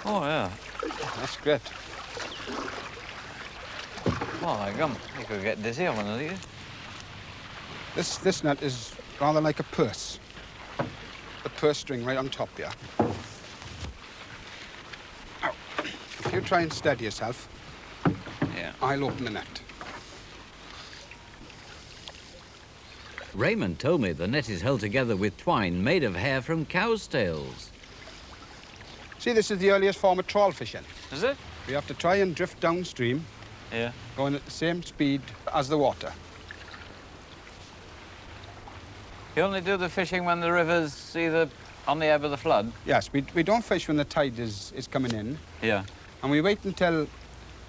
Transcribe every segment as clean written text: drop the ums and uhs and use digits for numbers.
Oh, yeah. That's great. Oh, my gum. You could get dizzy on one of these. This net is rather like a purse. The purse string right on top here. Now, if you try and steady yourself, Yeah. I'll open the net. Raymond told me the net is held together with twine made of hair from cow's tails. See, this is the earliest form of trawl fishing. Is it? We have to try and drift downstream, Yeah. going at the same speed as the water. You only do the fishing when the river's either on the ebb of the flood? Yes, we don't fish when the tide is coming in, Yeah. and we wait until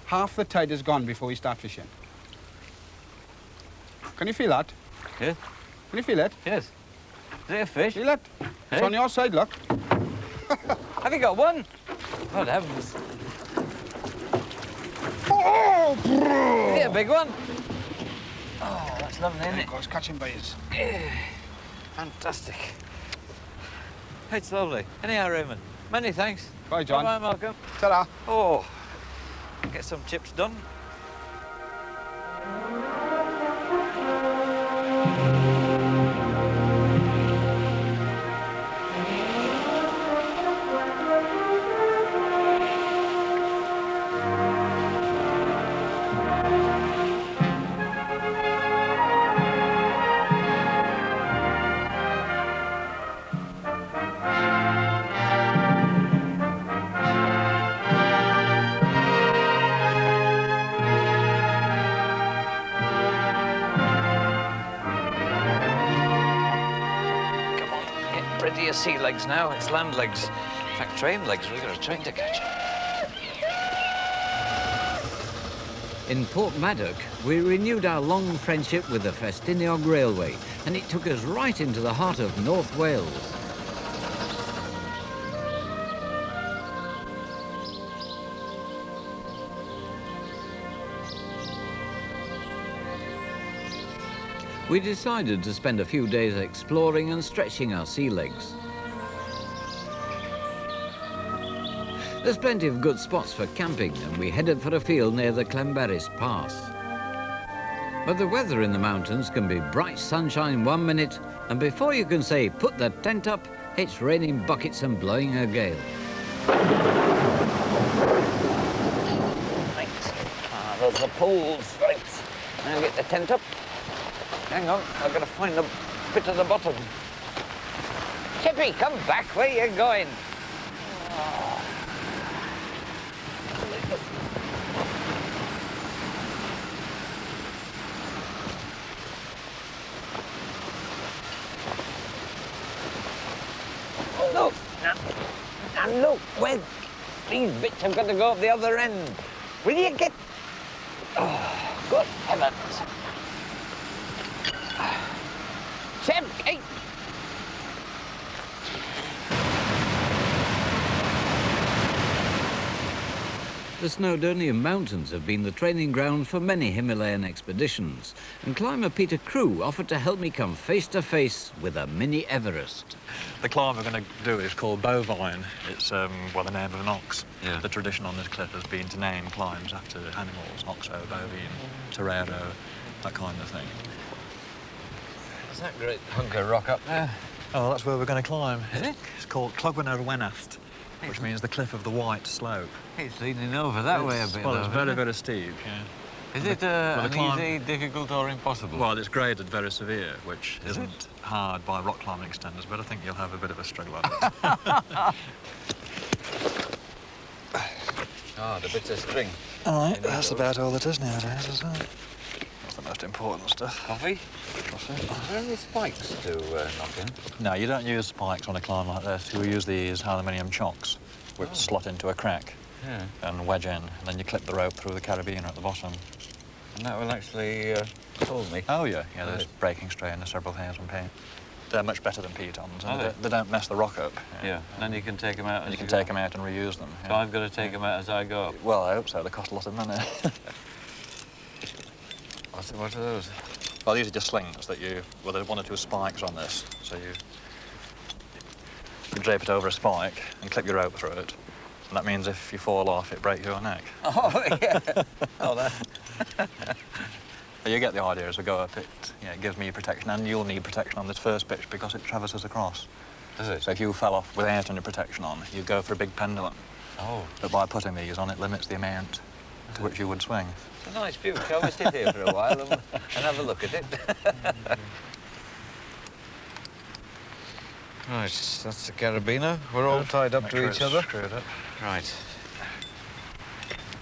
half the tide is gone before we start fishing. Can you feel that? Yes. Can you feel it? Yes. Is it a fish? Feel it? It's Hey? on your side, look. Have you got one? God heavens. Oh! Is it a big one? Oh, that's lovely, isn't There it? it goes, catching bait. Fantastic. It's lovely. Anyhow, Raymond, many thanks. Bye, John. Bye-bye, Malcolm. Ta-da. Oh, get some chips done. Ready your sea legs now, it's land legs. In fact, train legs, we've got a train to catch. In Porthmadog, we renewed our long friendship with the Fishguard Railway, and it took us right into the heart of North Wales. We decided to spend a few days exploring and stretching our sea legs. There's plenty of good spots for camping, and we headed for a field near the Clembarris Pass. But the weather in the mountains can be bright sunshine 1 minute, and before you can say put the tent up, it's raining buckets and blowing a gale. Right. There's the poles. Right. Now get the tent up. Hang on, I've got to find the bit at the bottom. Chippy, come back. Where are you going? Look, now look, where these bits have got to go up the other end. Will you get... Oh, good heavens. Chip, hey. The Snowdonian Mountains have been the training ground for many Himalayan expeditions, and climber Peter Crew offered to help me come face to face with a mini Everest. The climb we're going to do is called Bovine. It's, well, the name of an ox. Yeah. The tradition on this cliff has been to name climbs after animals, oxo, bovine, torero, that kind of thing. Is that great hunk of rock up there? Oh, that's where we're going to climb. Is it? It's called Clogwen ar Wenast, which means the cliff of the white slope. It's leaning over that way a bit. Well, though, it's isn't very, it? very steep, yeah. Is it well, the climb- easy, difficult, or impossible? Well, it's graded very severe, which Is isn't it? hard by rock climbing extenders, but I think you'll have a bit of a struggle at it. Oh, the bits of string. All right, that's about all it is nowadays, isn't it? That's the most important stuff. Coffee? Coffee. Are there any spikes to knock in? No, you don't use spikes on a climb like this. You use these aluminium chocks, which slot into a crack Yeah. and wedge in. And then you clip the rope through the carabiner at the bottom. And that will actually hold me. Oh, yeah. Yeah, there's Right. breaking strain, there's several thousand pounds. They're much better than pitons. Are And they? they don't mess the rock up. Yeah. And then you can take them out. And as you can go. take them out and reuse them. So I've got to take them out as I go up. Well, I hope so. They cost a lot of money. What are those? Well, these are just slings that well, there's 1 or 2 spikes on this. So you drape it over a spike and clip your rope through it. And that means if you fall off, it breaks your neck. Oh, yeah. Oh, that. But you get the idea. As we go up, it gives me protection, and you'll need protection on this first pitch because it traverses across. Does it? So if you fell off without any protection on, you'd go for a big pendulum. Oh. But by putting these on, it limits the amount to which you would swing. It's a nice view. Shall we sit here for a while and have a look at it? Right, that's the carabiner. We're all tied up to each other. Screwed up. Right.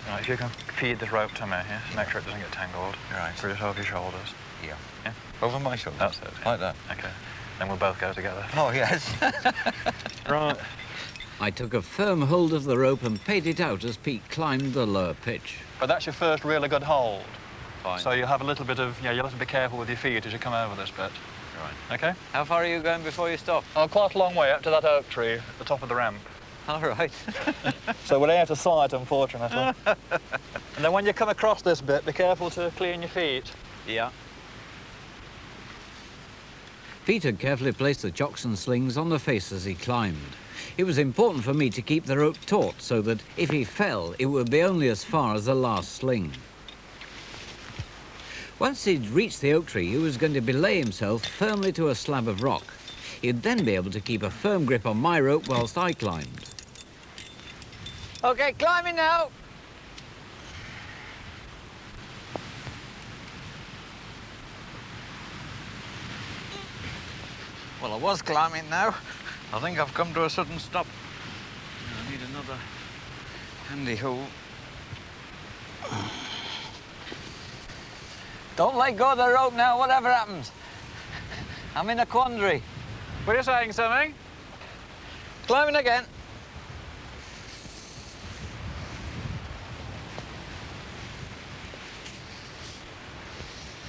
Right, if you can feed this rope to me here, make sure it doesn't get tangled. Right. Put it over your shoulders. Yeah. Yeah? Over my shoulder? That's it. Yeah. Like that? Okay. Then we'll both go together. Oh, yes. Right. I took a firm hold of the rope and paid it out as Pete climbed the lower pitch. But that's your first really good hold. Fine. So you have a little bit of, you'll have to be careful with your feet as you come over this bit. Right. Okay? How far are you going before you stop? Oh, quite a long way up to that oak tree at the top of the ramp. All right. So we're out of sight, unfortunately. And then when you come across this bit, be careful to clean your feet. Yeah. Pete had carefully placed the chocks and slings on the face as he climbed. It was important for me to keep the rope taut so that if he fell, it would be only as far as the last sling. Once he'd reached the oak tree, he was going to belay himself firmly to a slab of rock. He'd then be able to keep a firm grip on my rope whilst I climbed. OK, climbing now. Well, I was climbing now. I think I've come to a sudden stop. I need another handy hole. Don't let go of the rope now, whatever happens. I'm in a quandary. Were you saying something? Climbing again.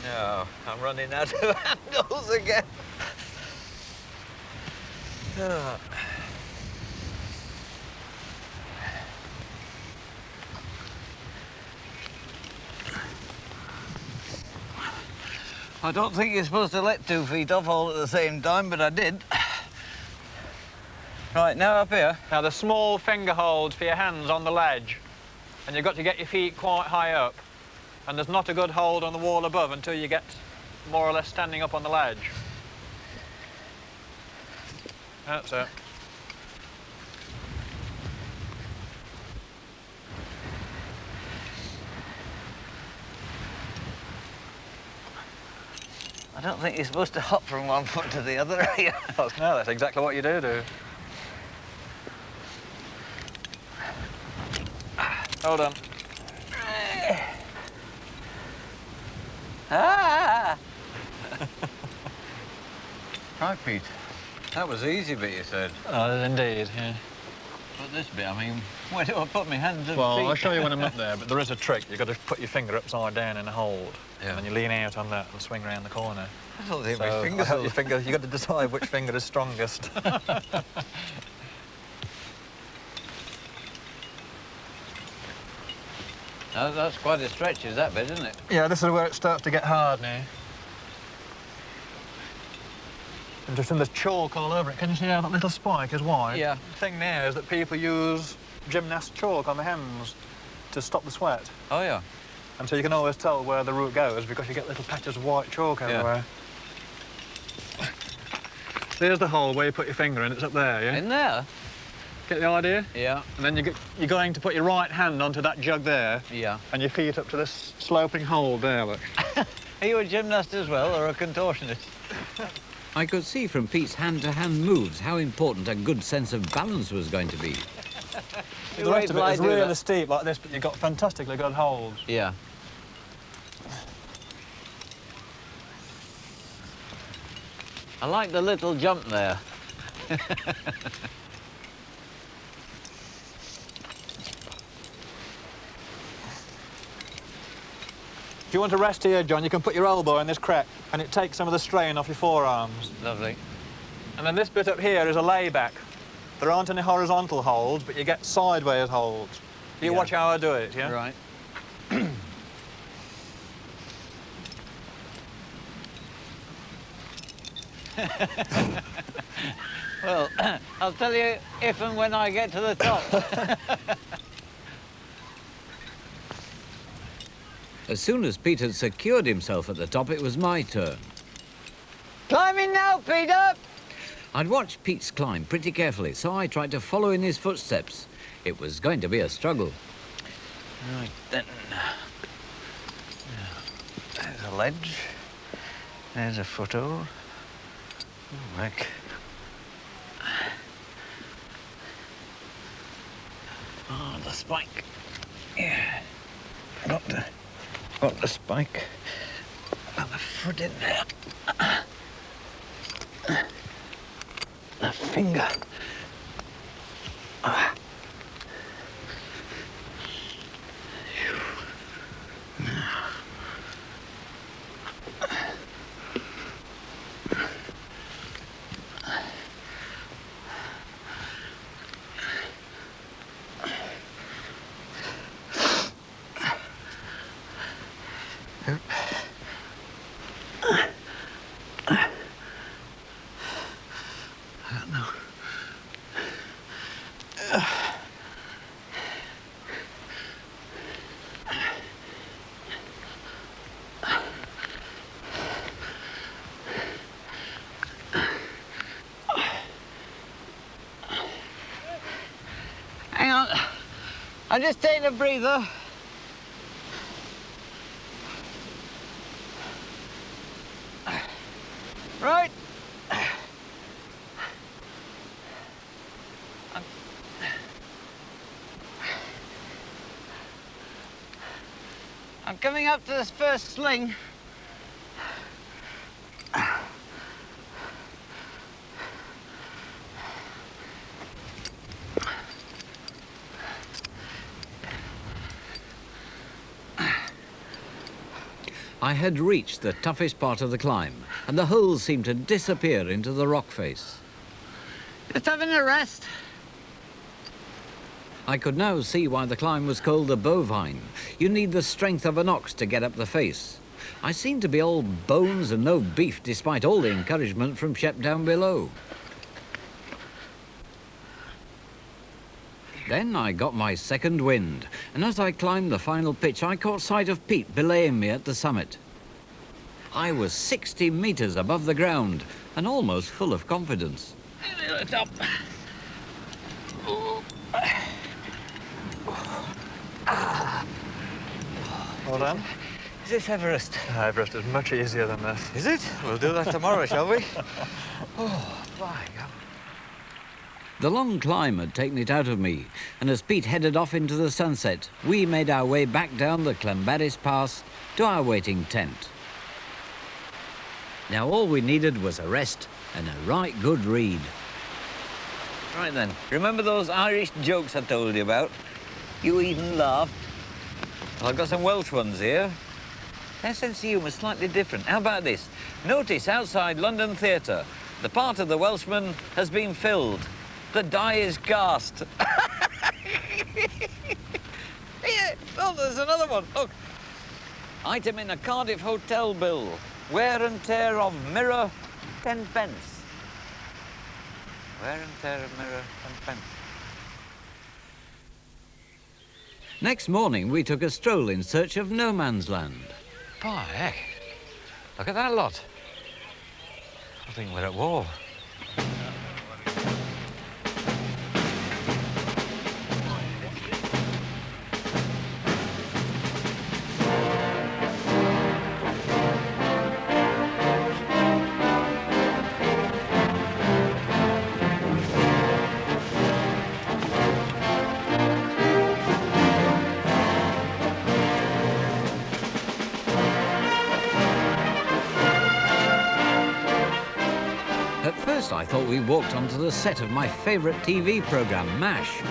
No, I'm running out of handles again. Oh. I don't think you're supposed to let 2 feet off all at the same time, but I did. Right, now up here. Now, the small finger hold for your hands on the ledge, and you've got to get your feet quite high up. And there's not a good hold on the wall above until you get more or less standing up on the ledge. That's it. I don't think you're supposed to hop from one foot to the other, are you? No, that's exactly what you do. Hold on. Ah! Right, Pete. That was the easy bit, you said. Oh, indeed, yeah. But this bit, I mean, where do I put my hands and Well, feet? I'll show you when I'm up there, but there is a trick. You've got to put your finger upside down in a hold, Yeah. and then you lean out on that and swing round the corner. I don't think my So, fingers your will... finger, you've got to decide which finger is strongest. Oh, that's quite a stretch, is that bit, isn't it? Yeah, this is where it starts to get hard now. And just in there's chalk all over it. Can you see how that little spike is white? Yeah. The thing now is that people use gymnast chalk on the hands to stop the sweat. Oh, yeah. And so you can always tell where the route goes because you get little patches of white chalk everywhere. There's the hole where you put your finger in. It's up there, yeah? In there? Get the idea? Yeah. And then you're going to put your right hand onto that jug there. Yeah. And your feet up to this sloping hole there, look. Are you a gymnast as well, or a contortionist? I could see from Pete's hand-to-hand moves how important a good sense of balance was going to be. The rest of it is really steep like this, but you've got fantastically good holds. Yeah. I like the little jump there. If you want to rest here, John, you can put your elbow in this crack and it takes some of the strain off your forearms. Lovely. And then this bit up here is a layback. There aren't any horizontal holds, but you get sideways holds. You Yeah. watch how I do it, yeah? Right. Well, I'll tell you if and when I get to the top. As soon as Pete had secured himself at the top, it was my turn. Climbing now, Peter! I'd watched Pete's climb pretty carefully, so I tried to follow in his footsteps. It was going to be a struggle. Right then. There's a ledge. There's a foothold. Back. Oh, the spike. Yeah. Got the spike. Got the foot in there. The finger. Hang on. I'm just taking a breather. Right. I'm coming up to this first sling. I had reached the toughest part of the climb, and the holes seemed to disappear into the rock face. Just having a rest. I could now see why the climb was called the bovine. You need the strength of an ox to get up the face. I seemed to be all bones and no beef, despite all the encouragement from Shep down below. Then I got my second wind, and as I climbed the final pitch, I caught sight of Pete belaying me at the summit. I was 60 meters above the ground and almost full of confidence. Near the top. Well done. Is this Everest? Everest is much easier than this. Is it? We'll do that tomorrow, shall we? Oh, my God. The long climb had taken it out of me, and as Pete headed off into the sunset, we made our way back down the Clembaris Pass to our waiting tent. Now all we needed was a rest and a right good read. Right then, remember those Irish jokes I told you about? You even laughed. Well, I've got some Welsh ones here. Their sense of humour's slightly different. How about this? Notice outside London Theatre, the part of the Welshman has been filled. The die is cast. Here, oh, there's another one. Look. Item in a Cardiff hotel bill. Wear and tear of mirror, 10 pence. Wear and tear of mirror, 10 pence. Next morning, we took a stroll in search of no man's land. By heck. Look at that lot. I think we're at war. At first, I thought we walked onto the set of my favourite TV programme, MASH.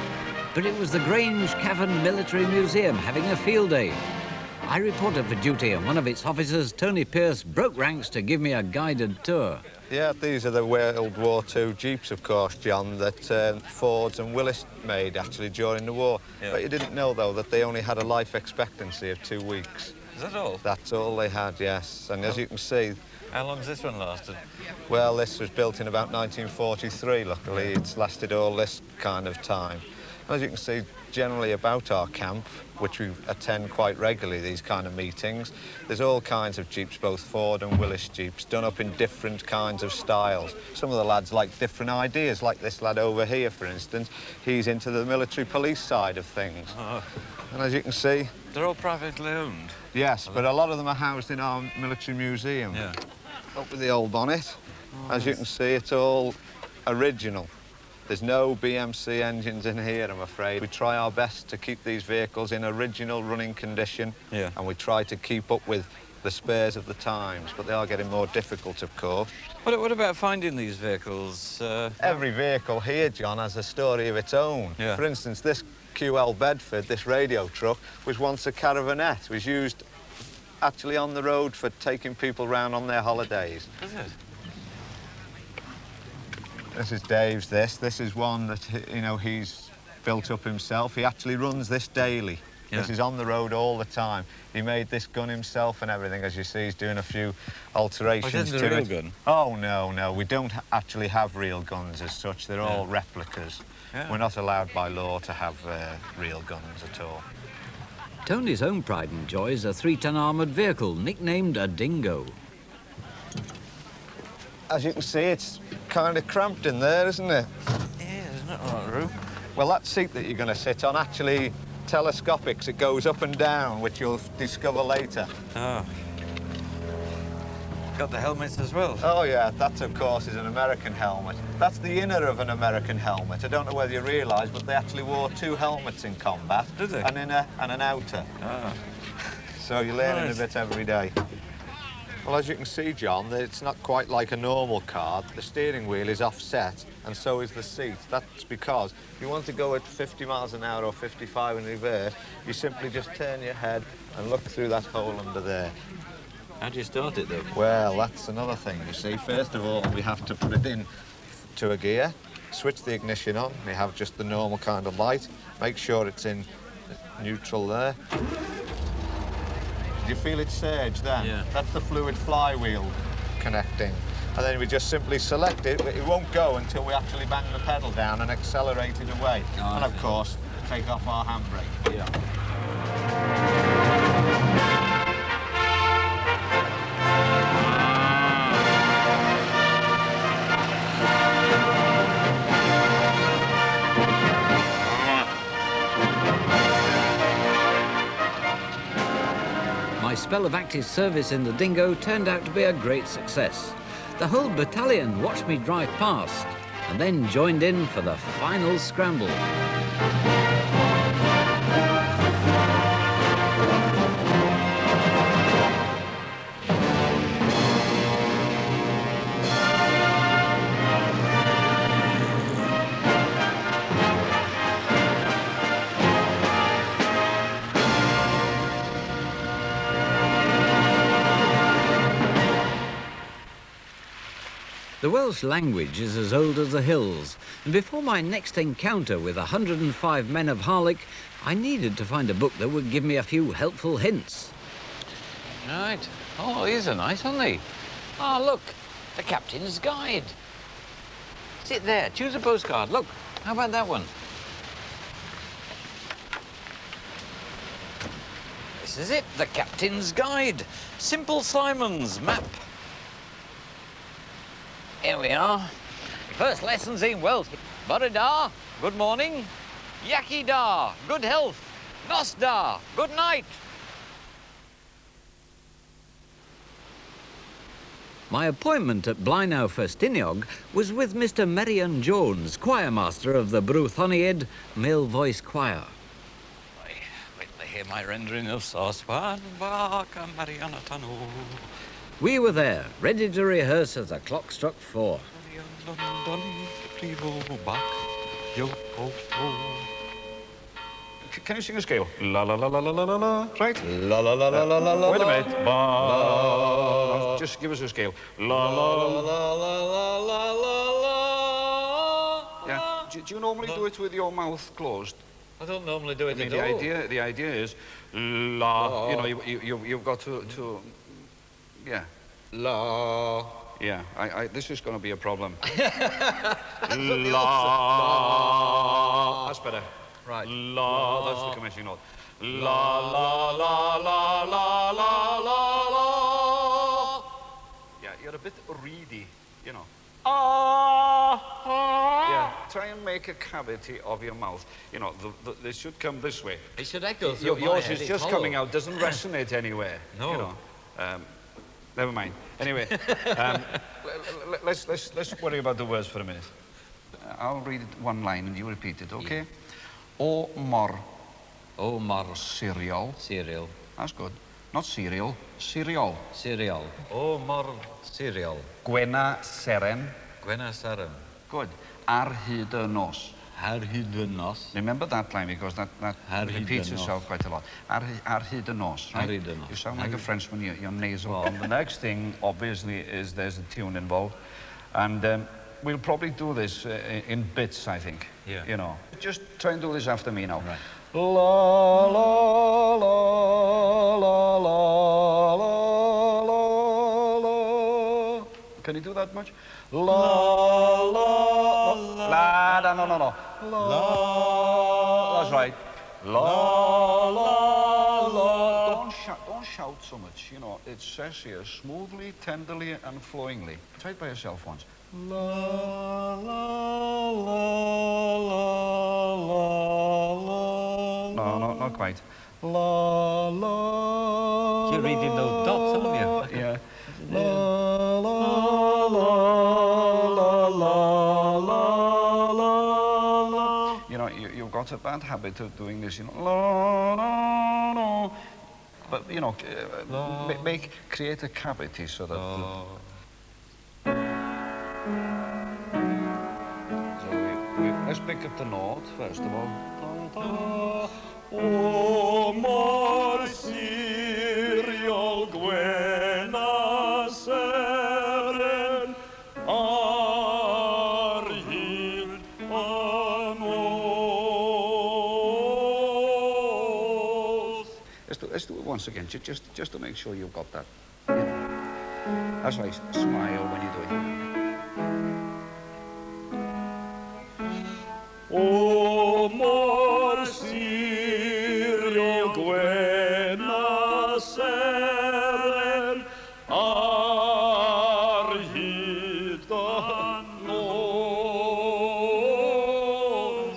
But it was the Grange Cavan Military Museum having a field day. I reported for duty, and one of its officers, Tony Pearce, broke ranks to give me a guided tour. Yeah, these are the World War II Jeeps, of course, John, that Fords and Willis made, actually, during the war. Yeah. But you didn't know, though, that they only had a life expectancy of 2 weeks. Is that all? That's all they had, yes. And as you can see, How long's this one lasted? well, this was built in about 1943, luckily. It's lasted all this kind of time. As you can see, generally about our camp, which we attend quite regularly, these kind of meetings, there's all kinds of Jeeps, both Ford and Willis Jeeps, done up in different kinds of styles. Some of the lads like different ideas, like this lad over here, for instance. He's into the military police side of things. Oh. And as you can see... They're all privately owned? Yes, but a lot of them are housed in our military museum. Yeah. Up with the old bonnet. As you can see, it's all original. There's no BMC engines in here, I'm afraid. We try our best to keep these vehicles in original running condition. Yeah. And we try to keep up with the spares of the times, but they are getting more difficult, of course. What about finding these vehicles? Every vehicle here, John, has a story of its own. Yeah. For instance, this QL Bedford, this radio truck, was once a caravanette. It was used actually on the road for taking people round on their holidays. Is it? This is Dave's, this. This is one that, you know, he's built up himself. He actually runs this daily. Yeah. This is on the road all the time. He made this gun himself and everything. As you see, he's doing a few alterations isn't it to a real it. gun? Oh, no, no. We don't actually have real guns as such. They're all replicas. Yeah. We're not allowed by law to have real guns at all. Tony's own pride and joy is a 3-ton armoured vehicle nicknamed a dingo. As you can see, it's kind of cramped in there, isn't it? Yeah, there's not a lot of room. Well, that seat that you're going to sit on actually telescopics. It goes up and down, which you'll discover later. Oh. Got the helmets as well. Oh, yeah, that, of course, is an American helmet. That's the inner of an American helmet. I don't know whether you realise, but they actually wore 2 helmets in combat. Did they? An inner and an outer. Oh. So you're learning Nice. a bit every day. Well, as you can see, John, it's not quite like a normal car. The steering wheel is offset, and so is the seat. That's because if you want to go at 50 miles an hour or 55 in reverse, you simply just turn your head and look through that hole under there. How do you start it, though? Well, that's another thing, you see. First of all, we have to put it in to a gear, switch the ignition on. We have just the normal kind of light. Make sure it's in neutral there. Did you feel it surge then? Yeah. That's the fluid flywheel connecting. And then we just simply select it, but it won't go until we actually bang the pedal down and accelerate it away. Oh, And of okay. course, take off our handbrake. Yeah. My spell of active service in the dingo turned out to be a great success. The whole battalion watched me drive past and then joined in for the final scramble. The Welsh language is as old as the hills, and before my next encounter with 105 men of Harlech, I needed to find a book that would give me a few helpful hints. Right. Oh, these are nice, aren't they? Oh, look, the Captain's Guide. Sit there, choose a postcard. Look, how about that one? This is it, the Captain's Guide. Simple Simon's map. Here we are. First lessons in Welsh. Bore-da, good morning. Yaki-da, good health. Nos-da, good night. My appointment at Blaenau Festiniog was with Mr. Merion Jones, choirmaster of the Brwthoniaid Male Voice Choir. Wait till they hear my rendering of Soswan Baka Mariana Tanu. We were there, ready to rehearse as the clock struck 4. Can you sing a scale? La la la la la la la la. Right? La la la la la la la. Wait a minute. Ba. Just give us a scale. La la la la la la la la. Yeah. Do you normally do it with your mouth closed? I don't normally do it I mean, at all. the idea is la. You know, you've got to yeah. La. Yeah, this is going to be a problem. La. That's better. Right. La. That's the commencing note. La la la la la la la la. Yeah, you're a bit reedy, you know. Yeah, try and make a cavity of your mouth. You know, they should come this way. It should echo through my Yours head. is It's just hollow. coming out, doesn't resonate anywhere. No. You know. Never mind. Anyway, let's worry about the words for a minute. I'll read it one line and you repeat it, okay? O mor Omar. cereal. Cereal. That's good. Not cereal, cereal. Cereal. Omar. Cereal. Gwena seren. Gwena Sarum. Good. Ar hyd y nos. Har hyd y nos. Remember that line because that Ar hyd y repeats nos. itself quite a lot. Ar hyd y nos, right? Ar hyd y nos. You sound like a Frenchman, you're nasal. And the next thing, obviously, is there's a tune involved. And we'll probably do this in bits, I think. Yeah. You know. Just try and do this after me now. Right. La la la la la la la la. Can you do that much? La la la. No, no, no. La. That's right. La la la. Don't shout so much. You know, it says here smoothly, tenderly, and flowingly. Try it by yourself once. La la la la la la. No, not quite. La la. You're reading those dots, aren't you? Yeah. La la la la la la la la. You know, you've got a bad habit of doing this. You know, la la la. But you know, create a cavity so that. Let's pick up the note first of all. O mor cereal gwena seren ar hyd y nos. Let's do it once again, just to make sure you've got that. You know. That's right, smile when you do it. O mor cereal gwena seren ar hyd y nos.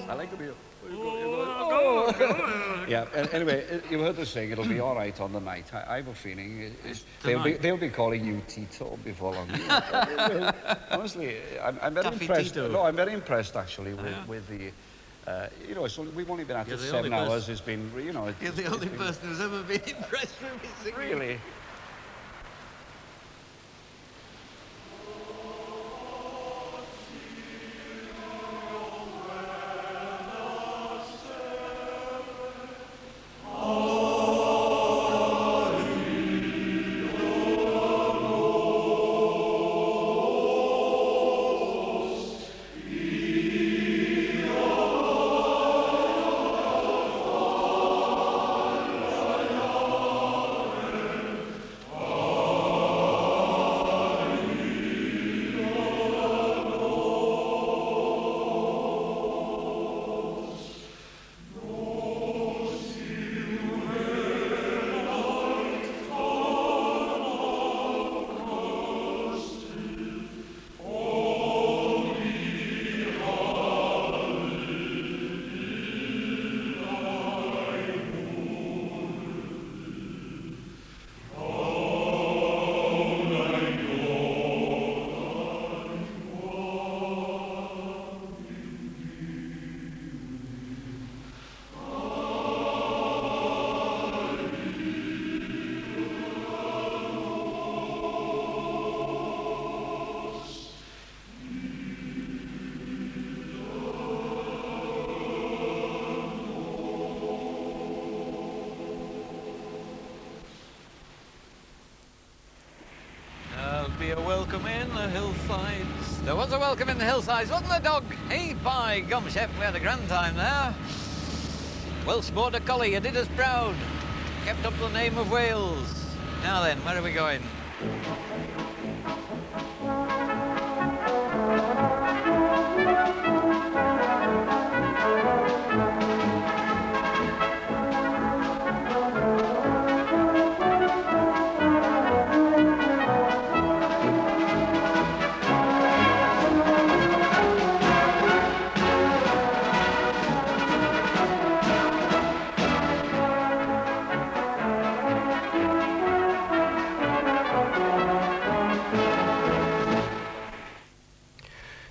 I like the beer. Yeah, anyway, you've heard the saying, it'll be all right on the night. I have a feeling they'll be calling you Tito before long. Honestly, I'm very impressed. Tito. No, I'm very impressed actually with the. You know, we've only been at it 7 hours. It's been, you know. You're the only person who's ever been impressed with me singing. Really. Be a welcome in the hillsides. There was a welcome in the hillsides, wasn't there, Dog? Hey, by gum, chef, we had a grand time there. Welsh Border Collie, you did us proud. Kept up the name of Wales. Now then, where are we going?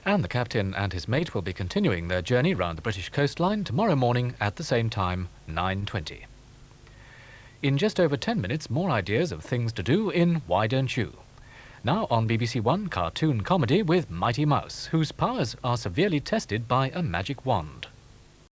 And the captain and his mate will be continuing their journey round the British coastline tomorrow morning at the same time, 9:20. In just over 10 minutes, more ideas of things to do in Why Don't You? Now on BBC One cartoon comedy with Mighty Mouse, whose powers are severely tested by a magic wand.